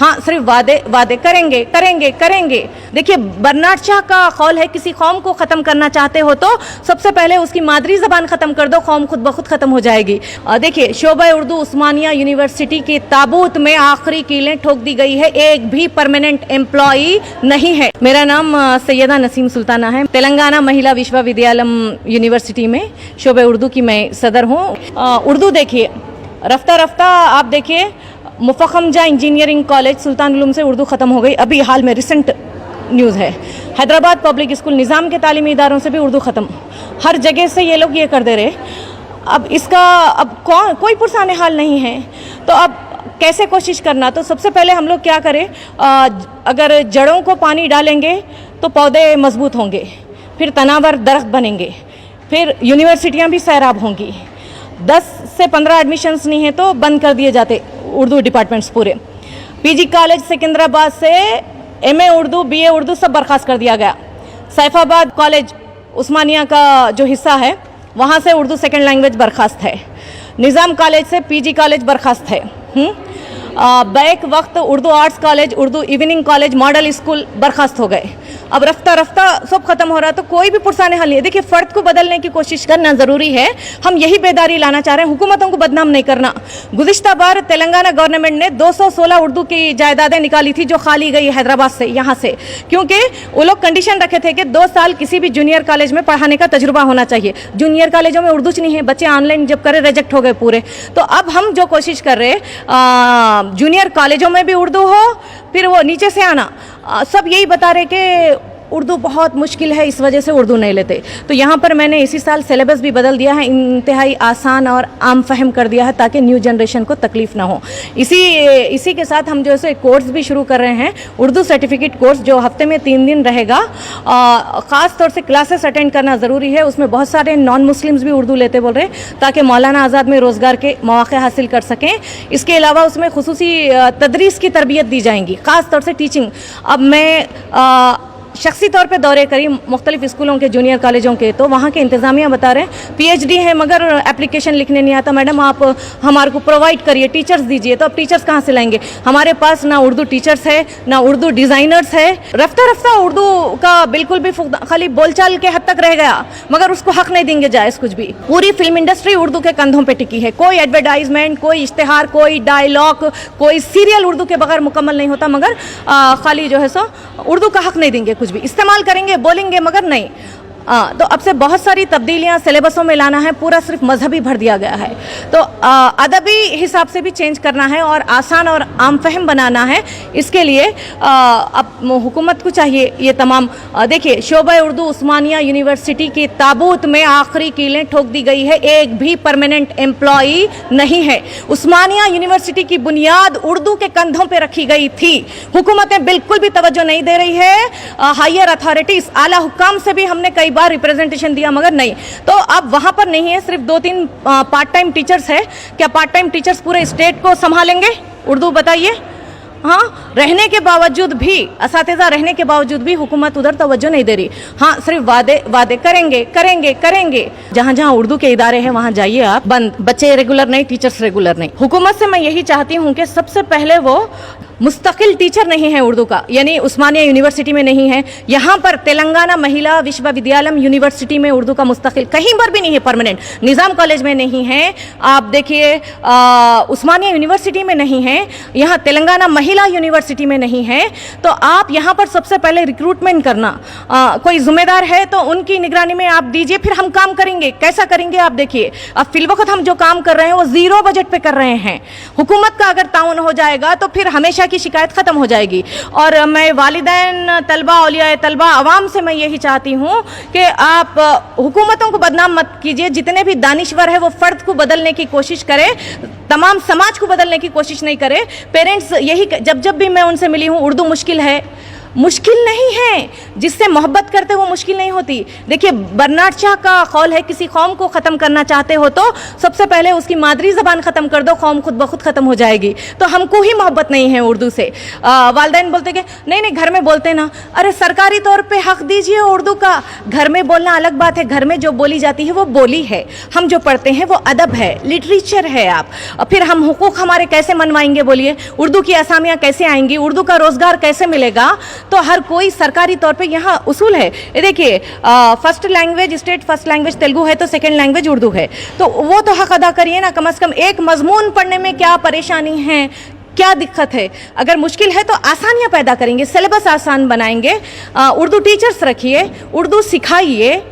हाँ सिर्फ वादे वादे करेंगे करेंगे करेंगे। देखिए बर्नार्ड शाह का कौल है, किसी कौम को ख़त्म करना चाहते हो तो सबसे पहले उसकी मादरी ज़बान ख़त्म कर दो, कौम खुद ब खुद ख़त्म हो जाएगी। देखिए शोबा उर्दू उस्मानिया यूनिवर्सिटी के ताबूत में आखिरी कीलें ठोक दी गई है, एक भी परमानेंट एम्प्लॉई नहीं है। मेरा नाम सैयदा नसीम सुल्ताना है, तेलंगाना महिला विश्वविद्यालय यूनिवर्सिटी में शोबा उर्दू की मैं सदर हूँ। उर्दू देखिए रफ्ता रफ्ता आप देखिए मुफखमजा इंजीनियरिंग कॉलेज सुल्तान उलूम से उर्दू ख़त्म हो गई, अभी हाल में रिसेंट न्यूज़ है। हैदराबाद पब्लिक स्कूल निज़ाम के तालीमी इदारों से भी उर्दू ख़त्म, हर जगह से ये लोग ये कर दे रहे। अब इसका अब कोई पुरसाने हाल नहीं है, तो अब कैसे कोशिश करना। तो सबसे पहले हम लोग क्या करें, अगर जड़ों को पानी डालेंगे तो पौधे मजबूत होंगे, फिर तनावर दरख्त बनेंगे, फिर यूनिवर्सिटियाँ भी सैराब होंगी। 10 से 15 एडमिशन्स नहीं है तो बंद कर दिए जाते उर्दू डिपार्टमेंट्स पूरे। पीजी कॉलेज सिकंदराबाद से एमए उर्दू बीए उर्दू सब बर्खास्त कर दिया गया। सैफाबाद कॉलेज उस्मानिया का जो हिस्सा है वहाँ से उर्दू सेकंड लैंग्वेज बर्खास्त है। निज़ाम कॉलेज से पीजी कॉलेज बर्खास्त है। बैक वक्त Urdu arts college, Urdu evening college, model school बर्खास्त हो गए। अब रफ्ता रफ्ता सब खत्म हो रहा है, तो कोई भी पुरसाने हल नहीं है। देखिए फ़र्द को बदलने की कोशिश करना ज़रूरी है, हम यही बेदारी लाना चाह रहे हैं, हुकूमतों को बदनाम नहीं करना। गुज़िश्ता बार तेलंगाना गवर्नमेंट ने 216 उर्दू की जायदादें निकाली थी जो खाली गई हैदराबाद से, यहाँ से, क्योंकि वो लोग कंडीशन रखे थे कि 2 साल किसी भी जूनियर कॉलेज में पढ़ाने का तजुर्बा होना चाहिए। जूनियर कॉलेजों में उर्दू नहीं है, बच्चे ऑनलाइन जब करे रिजेक्ट हो गए पूरे। तो अब हम जो कोशिश कर रहे हैं जूनियर कॉलेजों में भी उर्दू हो, फिर वो नीचे से आना, सब यही बता रहे कि उर्दू बहुत मुश्किल है, इस वजह से उर्दू नहीं लेते। तो यहाँ पर मैंने इसी साल सिलेबस भी बदल दिया है, इंतहाई आसान और आम फहम कर दिया है ताकि न्यू जनरेशन को तकलीफ़ ना हो। इसी के साथ हम जो है कोर्स भी शुरू कर रहे हैं, उर्दू सर्टिफिकेट कोर्स जो हफ्ते में 3 दिन रहेगा। ख़ास तौर से क्लासेस अटेंड करना ज़रूरी है, उसमें बहुत सारे नॉन मुस्लिम्स भी उर्दू लेते बोल रहे हैं ताकि मौलाना आज़ाद में रोज़गार के मौक़े हासिल कर सकें। इसके अलावा उसमें खुसूसी तदरीस की तरबियत दी जाएंगी, ख़ास तौर से टीचिंग। अब मैं शख्सी तौर पे दौरे करी मुख्तलिफ स्कूलों के, जूनियर कॉलेजों के, तो वहाँ के इंतज़ामिया बता रहे हैं PhD है मगर एप्लीकेशन लिखने नहीं आता। मैडम आप हमारे को प्रोवाइड करिए, टीचर्स दीजिए। तो अब टीचर्स कहाँ से लाएंगे? हमारे पास ना उर्दू टीचर्स है ना उर्दू डिज़ाइनर्स है। रफ्ता रफ्ता उर्दू का बिल्कुल भी खाली बोलचाल के हद तक रह गया, मगर उसको हक नहीं देंगे जायज़ कुछ भी। पूरी फिल्म इंडस्ट्री उर्दू के कंधों पर टिकी है, कोई एडवर्टाइजमेंट, कोई इश्तिहार, कोई डायलॉग, कोई सीरियल उर्दू के बगैर मुकम्मल नहीं होता, मगर खाली जो है सो उर्दू का हक नहीं देंगे, कुछ भी इस्तेमाल करेंगे, बोलेंगे मगर नहीं। तो अब से बहुत सारी तब्दीलियाँ सिलेबसों में लाना है, पूरा सिर्फ मजहबी भर दिया गया है। तो अदबी हिसाब से भी चेंज करना है और आसान और आम फहम बनाना है। इसके लिए अब हुकूमत को चाहिए ये तमाम देखिए शोबा उर्दू उस्मानिया यूनिवर्सिटी के ताबूत में आखिरी कीलें ठोक दी गई है, एक भी परमानेंट एम्प्लॉई नहीं है। उस्मानिया यूनिवर्सिटी की बुनियाद उर्दू के कंधों पर रखी गई थी, हुकूमतें बिल्कुल भी तवज्जो नहीं दे रही है। हायर अथॉरिटीज़, आला हुक्काम से भी हमने कई बार रिप्रेजेंटेशन दिया मगर नहीं। तो अब वहाँ पर नहीं है, सिर्फ 2-3 पार्ट टाइम टीचर्स है। क्या पार्ट टाइम टीचर्स पूरे स्टेट को संभालेंगे उर्दू? बताइए। हाँ, रहने के बावजूद भी, असातिज़ा रहने के बावजूद भी हुकूमत उधर तवज्जो नहीं दे रही। हाँ सिर्फ वादे वादे करेंगे करेंगे करेंगे। जहाँ जहाँ उर्दू के इदारे हैं वहाँ जाइए आप, बंद, बच्चे रेगुलर नहीं, टीचर्स रेगुलर नहीं। हुकूमत से मैं यही चाहती हूँ कि सबसे पहले वो मुस्तकिल टीचर नहीं है उर्दू का, यानी उस्मानिया यूनिवर्सिटी में नहीं है। यहाँ पर तेलंगाना महिला विश्वविद्यालय यूनिवर्सिटी में उर्दू का मुस्तकिल कहीं पर भी नहीं है परमानेंट। निज़ाम कॉलेज में नहीं है, आप देखिए उस्मानिया यूनिवर्सिटी में नहीं है, यहाँ तेलंगाना महिला यूनिवर्सिटी में नहीं है। तो आप यहाँ पर सबसे पहले रिक्रूटमेंट करना, कोई जिम्मेदार है तो उनकी निगरानी में आप दीजिए, फिर हम काम करेंगे। कैसा करेंगे आप देखिए। अब फिलवक्त हम जो काम कर रहे हैं वो 0 बजट पे कर रहे हैं। हुकूमत का अगर ताउन हो जाएगा तो फिर हमेशा की शिकायत खत्म हो जाएगी। और मैं वालिदैन, तलबा, औलिया तलबा, अवाम से मैं यही चाहती हूँ कि आप हुकूमतों को बदनाम मत कीजिए। जितने भी दानिश्वर है वो फ़र्द को बदलने की कोशिश करें, तमाम समाज को बदलने की कोशिश नहीं करे। पेरेंट्स यही, जब भी मैं उनसे मिली हूँ, उर्दू मुश्किल है, मुश्किल नहीं है, जिससे मोहब्बत करते वो मुश्किल नहीं होती। देखिए बर्नार्ड शॉ का कौल है, किसी कौम को ख़त्म करना चाहते हो तो सबसे पहले उसकी मादरी ज़बान ख़त्म कर दो, कौम खुद ब खुद ख़त्म हो जाएगी। तो हमको ही मोहब्बत नहीं है उर्दू से। वालिदैन बोलते कि नहीं घर में बोलते ना, अरे सरकारी तौर पे हक़ दीजिए उर्दू का। घर में बोलना अलग बात है, घर में जो बोली जाती है वो बोली है, हम जो पढ़ते हैं वो अदब है, लिटरेचर है। आप फिर हम हुकूक हमारे कैसे मनवाएंगे बोलिए? उर्दू की असामियाँ कैसे आएंगी? उर्दू का रोज़गार कैसे मिलेगा? तो हर कोई सरकारी तौर पे यहाँ उसूल है। ये देखिए first language, state first language Telugu है तो सेकंड लैंग्वेज उर्दू है, तो वो तो हक अदा करिए ना। कम से कम एक मजमून पढ़ने में क्या परेशानी है, क्या दिक्कत है? अगर मुश्किल है तो आसानियाँ पैदा करेंगे, सिलेबस आसान बनाएंगे, उर्दू टीचर्स रखिए, उर्दू सिखाइए।